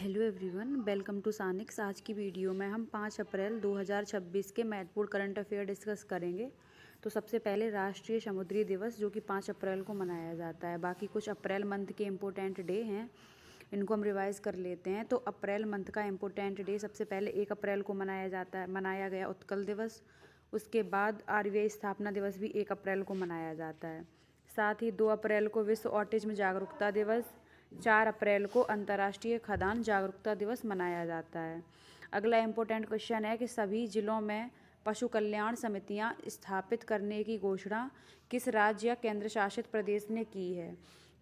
Hello everyone, welcome to Sanix. आज की video में हम 5 अप्रैल 2026 के महत्वपूर्ण करंट अफेयर डिस्कस करेंगे। तो सबसे पहले राष्ट्रीय समुद्री दिवस जो कि 5 अप्रैल को मनाया जाता है। बाकी कुछ अप्रैल मंथ के इम्पोर्टेंट डे हैं, इनको हम रिवाइज कर लेते हैं। तो अप्रैल मंथ का इम्पोर्टेंट डे सबसे पहले 1 अप्रैल को मनाया गया उत्कल दिवस। उसके बाद RBI स्थापना दिवस भी 1 अप्रैल को मनाया जाता है। साथ ही 2 अप्रैल को विश्व ऑटिज्म जागरूकता दिवस, 4 अप्रैल को अंतर्राष्ट्रीय खदान जागरूकता दिवस मनाया जाता है। अगला इम्पोर्टेंट क्वेश्चन है कि सभी जिलों में पशु कल्याण समितियां स्थापित करने की घोषणा किस राज्य या केंद्र शासित प्रदेश ने की है।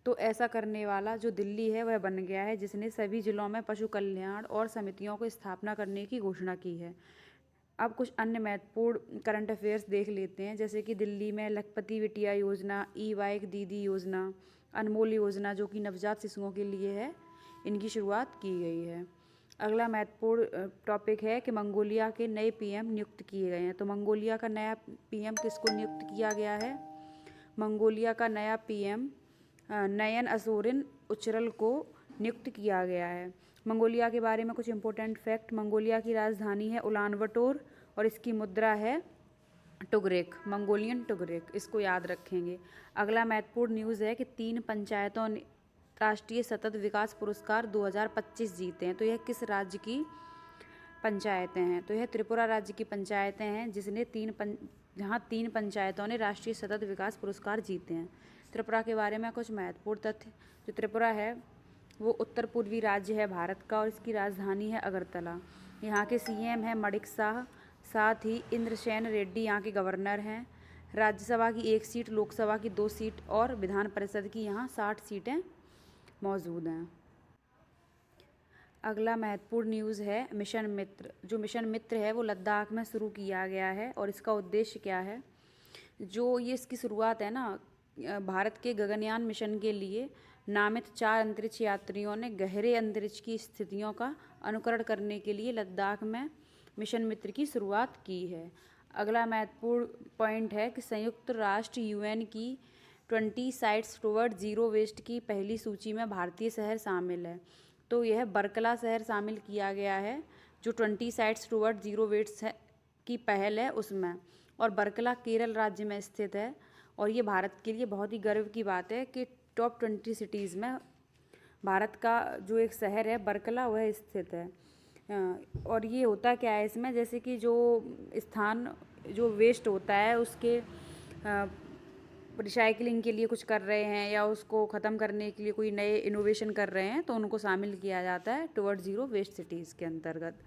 तो ऐसा करने वाला जो दिल्ली है वह बन गया है, जिसने सभी जिलों में पशु कल्याण और समितियों को स्थापना करने की घोषणा की है। अब कुछ अन्य महत्वपूर्ण करंट अफेयर्स देख लेते हैं, जैसे कि दिल्ली में लखपति बिटिया योजना, ई-बाइक दीदी योजना, अनमोल योजना जो कि नवजात शिशुओं के लिए है, इनकी शुरुआत की गई है। अगला महत्वपूर्ण टॉपिक है कि मंगोलिया के नए PM नियुक्त किए गए हैं। तो मंगोलिया का नया PM किसको नियुक्त किया गया है? मंगोलिया का नया PM नयन असोरिन उचरल को नियुक्त किया गया है। मंगोलिया के बारे में कुछ इंपॉर्टेंट फैक्ट। मंगोलिया की राजधानी है उलानबटोर और इसकी मुद्रा है टुगरेक, मंगोलियन टुगरेक, इसको याद रखेंगे। अगला महत्वपूर्ण न्यूज़ है कि 3 पंचायतों ने राष्ट्रीय सतत विकास पुरस्कार 2025 जीते हैं। तो यह किस राज्य की पंचायतें हैं? तो यह त्रिपुरा राज्य की पंचायतें हैं, जहाँ 3 पंचायतों ने राष्ट्रीय सतत विकास पुरस्कार जीते हैं। त्रिपुरा के बारे में कुछ महत्वपूर्ण तथ्य। जो त्रिपुरा है वो उत्तर पूर्वी राज्य है भारत का और इसकी राजधानी है अगरतला। यहाँ के CM हैं मणिक शाह, साथ ही इंद्रसेन रेड्डी यहाँ के गवर्नर हैं। राज्यसभा की 1 सीट, लोकसभा की 2 सीट और विधान परिषद की यहाँ 60 सीटें मौजूद हैं। अगला महत्वपूर्ण न्यूज़ है मिशन मित्र। जो मिशन मित्र है वो लद्दाख में शुरू किया गया है और इसका उद्देश्य क्या है? जो ये इसकी शुरुआत है ना, भारत के गगनयान मिशन के लिए नामित 4 अंतरिक्ष यात्रियों ने गहरे अंतरिक्ष की स्थितियों का अनुकरण करने के लिए लद्दाख में मिशन मित्र की शुरुआत की है। अगला महत्वपूर्ण पॉइंट है कि संयुक्त राष्ट्र UN की 20 साइट्स टुवर्ड जीरो वेस्ट की पहली सूची में भारतीय शहर शामिल है। तो यह बरकला शहर शामिल किया गया है, जो 20 साइट्स टुवर्ड जीरो वेस्ट की पहल है उसमें, और बरकला केरल राज्य में स्थित है। और ये भारत के लिए बहुत ही गर्व की बात है कि टॉप 20 सिटीज़ में भारत का जो एक शहर है बरकला वह स्थित है। और ये होता क्या है इसमें, जैसे कि जो स्थान जो वेस्ट होता है उसके रिसाइकलिंग के लिए कुछ कर रहे हैं या उसको ख़त्म करने के लिए कोई नए इनोवेशन कर रहे हैं, तो उनको शामिल किया जाता है टुवर्ड ज़ीरो वेस्ट सिटीज़ के अंतर्गत।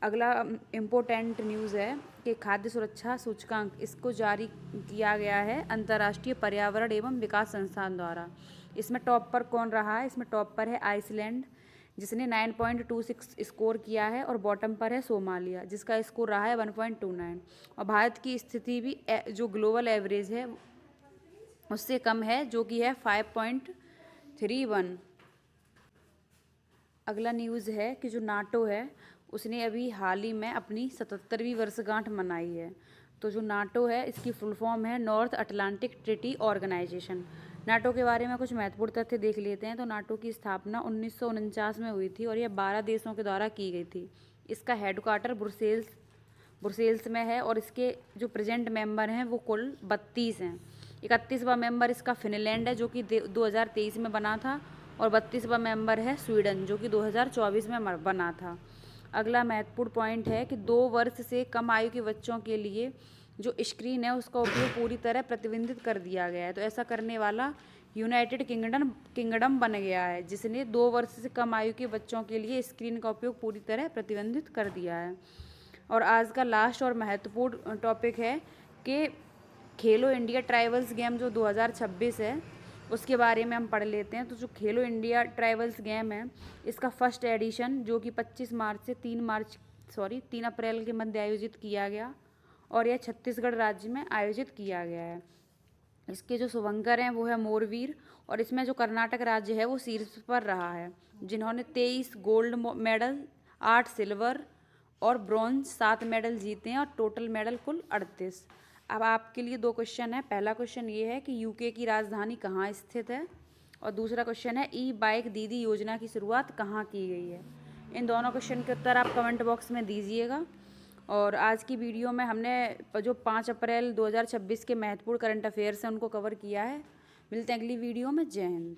अगला इम्पोर्टेंट न्यूज़ है कि खाद्य सुरक्षा सूचकांक, इसको जारी किया गया है अंतर्राष्ट्रीय पर्यावरण एवं विकास संस्थान द्वारा। इसमें टॉप पर कौन रहा है? इसमें टॉप पर है आइसलैंड, जिसने 9.26 स्कोर किया है, और बॉटम पर है सोमालिया, जिसका स्कोर रहा है 1.29। और भारत की स्थिति भी जो ग्लोबल एवरेज है उससे कम है, जो कि है 5.31। अगला न्यूज़ है कि जो नाटो है उसने अभी हाल ही में अपनी 77वीं वर्षगांठ मनाई है। तो जो नाटो है इसकी फुल फॉर्म है North Atlantic Treaty Organization. NATO के बारे में कुछ महत्वपूर्ण तथ्य देख लेते हैं। तो नाटो की स्थापना 1949 में हुई थी और यह 12 देशों के द्वारा की गई थी। इसका हेडक्वार्टर ब्रुसेल्स में है और इसके जो प्रेजेंट मेंबर हैं वो कुल 32 हैं। 31वां मेंबर इसका फिनलैंड है जो कि 2023 में बना था, और 32वां मेंबर है स्वीडन जो कि 2024 में बना था। अगला महत्वपूर्ण पॉइंट है कि 2 वर्ष से कम आयु के बच्चों के लिए जो स्क्रीन है उसका उपयोग पूरी तरह प्रतिबंधित कर दिया गया है। तो ऐसा करने वाला यूनाइटेड किंगडम बन गया है, जिसने 2 वर्ष से कम आयु के बच्चों के लिए स्क्रीन का उपयोग पूरी तरह प्रतिबंधित कर दिया है। और आज का लास्ट और महत्वपूर्ण टॉपिक है कि खेलो इंडिया ट्राइबल्स गेम जो 2026 है उसके बारे में हम पढ़ लेते हैं। तो जो खेलो इंडिया ट्राइबल्स गेम है इसका फर्स्ट एडिशन जो कि 25 मार्च से 3 अप्रैल के मध्य आयोजित किया गया, और यह छत्तीसगढ़ राज्य में आयोजित किया गया है। इसके जो शुभंकर हैं वो है मोरवीर, और इसमें जो कर्नाटक राज्य है वो शीर्ष पर रहा है, जिन्होंने 23 गोल्ड मेडल, 8 सिल्वर और ब्रॉन्ज 7 मेडल जीते हैं, और टोटल मेडल कुल 38। अब आपके लिए 2 क्वेश्चन है। पहला क्वेश्चन ये है कि UK की राजधानी कहाँ स्थित है, और दूसरा क्वेश्चन है ई-बाइक दीदी योजना की शुरुआत कहाँ की गई है। इन दोनों क्वेश्चन के उत्तर आप कमेंट बॉक्स में दीजिएगा। और आज की वीडियो में हमने जो 5 अप्रैल 2026 के महत्वपूर्ण करंट अफेयर्स हैं उनको कवर किया है। मिलते हैं अगली वीडियो में। जय हिंद।